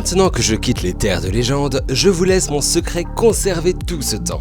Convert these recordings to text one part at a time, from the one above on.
Maintenant que je quitte les terres de légende, je vous laisse mon secret conserver tout ce temps.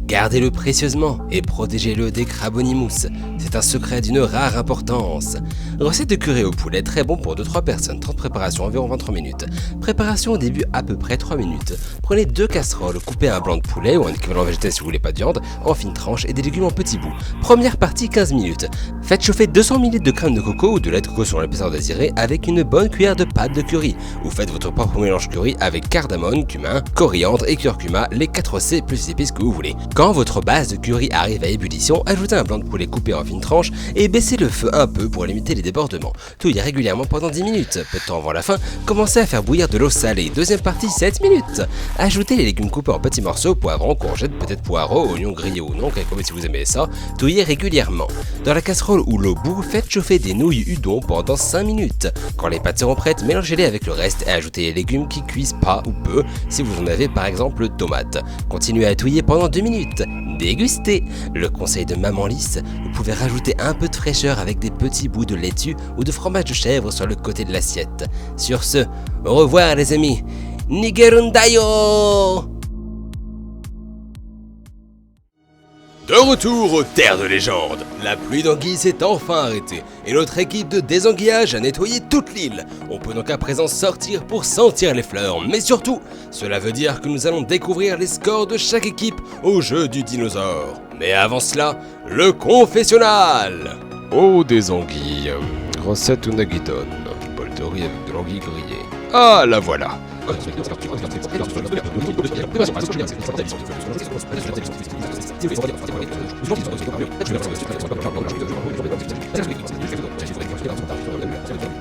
Gardez-le précieusement et protégez-le des crabonimous. C'est un secret d'une rare importance. Recette de curry au poulet très bon pour 2-3 personnes. 30 préparations environ 23 minutes. Préparation au début à peu près 3 minutes. Prenez 2 casseroles, coupez un blanc de poulet ou un équivalent végétal si vous voulez pas de viande, en fines tranches et des légumes en petits bouts. Première partie 15 minutes. Faites chauffer 200 ml de crème de coco ou de lait de coco sur l'épaisseur désirée avec une bonne cuillère de pâte de curry. Ou faites votre propre mélange curry avec cardamome, cumin, coriandre et curcuma, les 4 C plus les épices que vous voulez. Quand votre base de curry arrive à ébullition, ajoutez un blanc de poulet coupé en fines tranches et baissez le feu un peu pour limiter les débordements. Touillez régulièrement pendant 10 minutes. Peu de temps avant la fin, commencez à faire bouillir de l'eau salée. Deuxième partie, 7 minutes. Ajoutez les légumes coupés en petits morceaux, poivrons, courgettes, peut-être poireaux, oignons grillés ou non, comme si vous aimez ça. Touillez régulièrement. Dans la casserole ou l'eau bout, faites chauffer des nouilles udon pendant 5 minutes. Quand les pâtes seront prêtes, mélangez-les avec le reste et ajoutez les légumes qui cuisent pas ou peu, si vous en avez par exemple tomates. Continuez à touiller pendant 2 minutes. Dégustez. Le conseil de Maman Lisse, vous pouvez rajouter un peu de fraîcheur avec des petits bouts de laitue ou de fromage de chèvre sur le côté de l'assiette. Sur ce, au revoir les amis. Nigerundayo! De retour aux terres de légende, la pluie d'anguilles s'est enfin arrêtée et notre équipe de désanguillage a nettoyé toute l'île. On peut donc à présent sortir pour sentir les fleurs, mais surtout, cela veut dire que nous allons découvrir les scores de chaque équipe au jeu du dinosaure. Mais avant cela, le confessionnal. Oh des anguilles, recette unagidon, bol de riz avec de l'anguille grillée. Ah la voilà.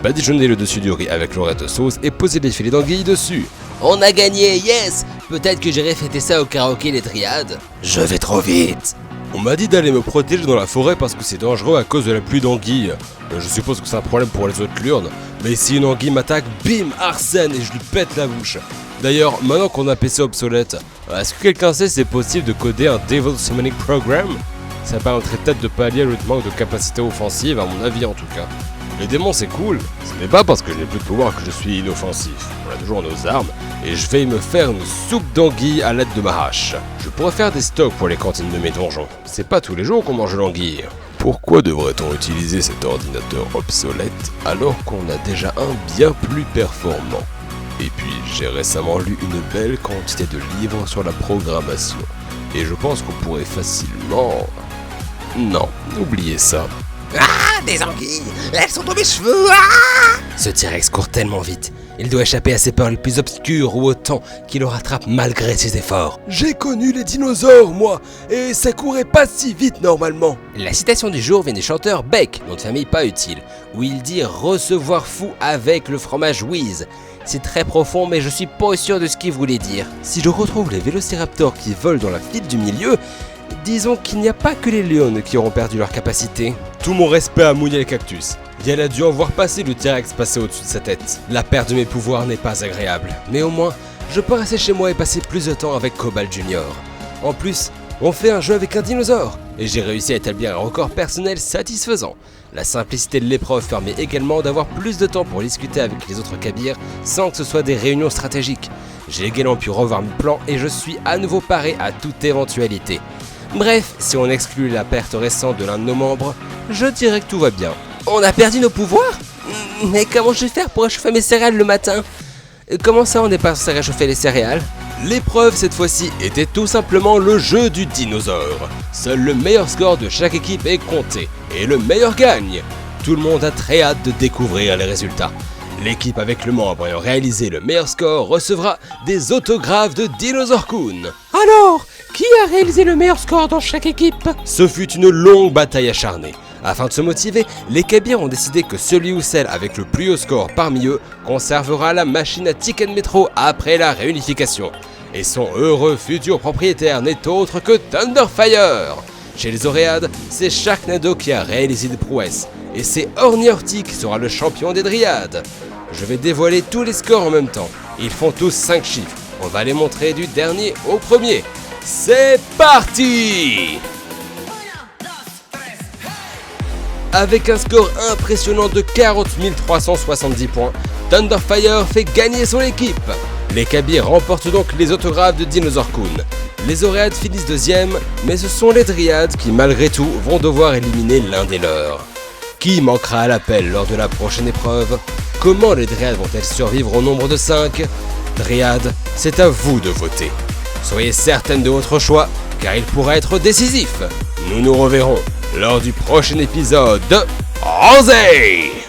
Badigeonnez le dessus du riz avec l'orette de sauce et posez des filets d'anguilles dessus. On a gagné, yes! Peut-être que j'irai fêter ça au karaoké les Triades. Je vais trop vite. On m'a dit d'aller me protéger dans la forêt parce que c'est dangereux à cause de la pluie d'anguilles. Je suppose que c'est un problème pour les autres lurnes, mais si une anguille m'attaque, bim, Arsène et je lui pète la bouche. D'ailleurs, maintenant qu'on a PC obsolète, est-ce que quelqu'un sait si c'est possible de coder un Devil Summoning Program? Ça permettrait peut-être de pallier le manque de capacité offensive, à mon avis en tout cas. Les démons c'est cool, ce n'est pas parce que je n'ai plus de pouvoir que je suis inoffensif. On a toujours nos armes, et je vais me faire une soupe d'anguille à l'aide de ma hache. Je pourrais faire des stocks pour les cantines de mes donjons. C'est pas tous les jours qu'on mange l'anguille. Pourquoi devrait-on utiliser cet ordinateur obsolète alors qu'on a déjà un bien plus performant? Et puis j'ai récemment lu une belle quantité de livres sur la programmation. Et je pense qu'on pourrait facilement... Non, oubliez ça. Ah, des anguilles! Elles sont dans mes cheveux! Ah! Ce T-Rex court tellement vite. Il doit échapper à ses peurs les plus obscures ou au temps qui le rattrape malgré ses efforts. J'ai connu les dinosaures, moi, et ça courait pas si vite normalement. La citation du jour vient du chanteur Beck, nom de famille pas utile, où il dit recevoir fou avec le fromage Whiz. C'est très profond, mais je suis pas sûr de ce qu'il voulait dire. Si je retrouve les vélociraptors qui volent dans la file du milieu, disons qu'il n'y a pas que les lions qui auront perdu leur capacité. Tout mon respect à Mounia le cactus. Elle a dû en voir passer le T-Rex passer au-dessus de sa tête. La perte de mes pouvoirs n'est pas agréable, mais au moins, je peux rester chez moi et passer plus de temps avec Cobalt Junior. En plus, on fait un jeu avec un dinosaure, et j'ai réussi à établir un record personnel satisfaisant. La simplicité de l'épreuve permet également d'avoir plus de temps pour discuter avec les autres Kabyres sans que ce soit des réunions stratégiques. J'ai également pu revoir mes plans et je suis à nouveau paré à toute éventualité. Bref, si on exclut la perte récente de l'un de nos membres, je dirais que tout va bien. On a perdu nos pouvoirs? Mais comment je vais faire pour réchauffer mes céréales le matin? Comment ça on n'est pas censé réchauffer les céréales? L'épreuve cette fois-ci était tout simplement le jeu du dinosaure. Seul le meilleur score de chaque équipe est compté, et le meilleur gagne. Tout le monde a très hâte de découvrir les résultats. L'équipe avec le membre ayant réalisé le meilleur score recevra des autographes de Dinosaur Kun. Alors, qui a réalisé le meilleur score dans chaque équipe? Ce fut une longue bataille acharnée. Afin de se motiver, les Kabyres ont décidé que celui ou celle avec le plus haut score parmi eux conservera la machine à Ticket Metro après la réunification. Et son heureux futur propriétaire n'est autre que Thunderfire. Chez les Oréades, c'est Sharknado qui a réalisé des prouesses, et c'est Orniorti qui sera le champion des Dryades. Je vais dévoiler tous les scores en même temps. Ils font tous 5 chiffres. On va les montrer du dernier au premier. C'est parti! Avec un score impressionnant de 40 370 points, Thunderfire fait gagner son équipe. Les Kabys remportent donc les autographes de Dinosaur Kun. Les Oreades finissent deuxième, mais ce sont les Dryades qui malgré tout vont devoir éliminer l'un des leurs. Qui manquera à l'appel lors de la prochaine épreuve? Comment les Dryades vont-elles survivre au nombre de 5? Dryades, c'est à vous de voter. Soyez certaines de votre choix, car il pourra être décisif. Nous nous reverrons lors du prochain épisode de Rosé!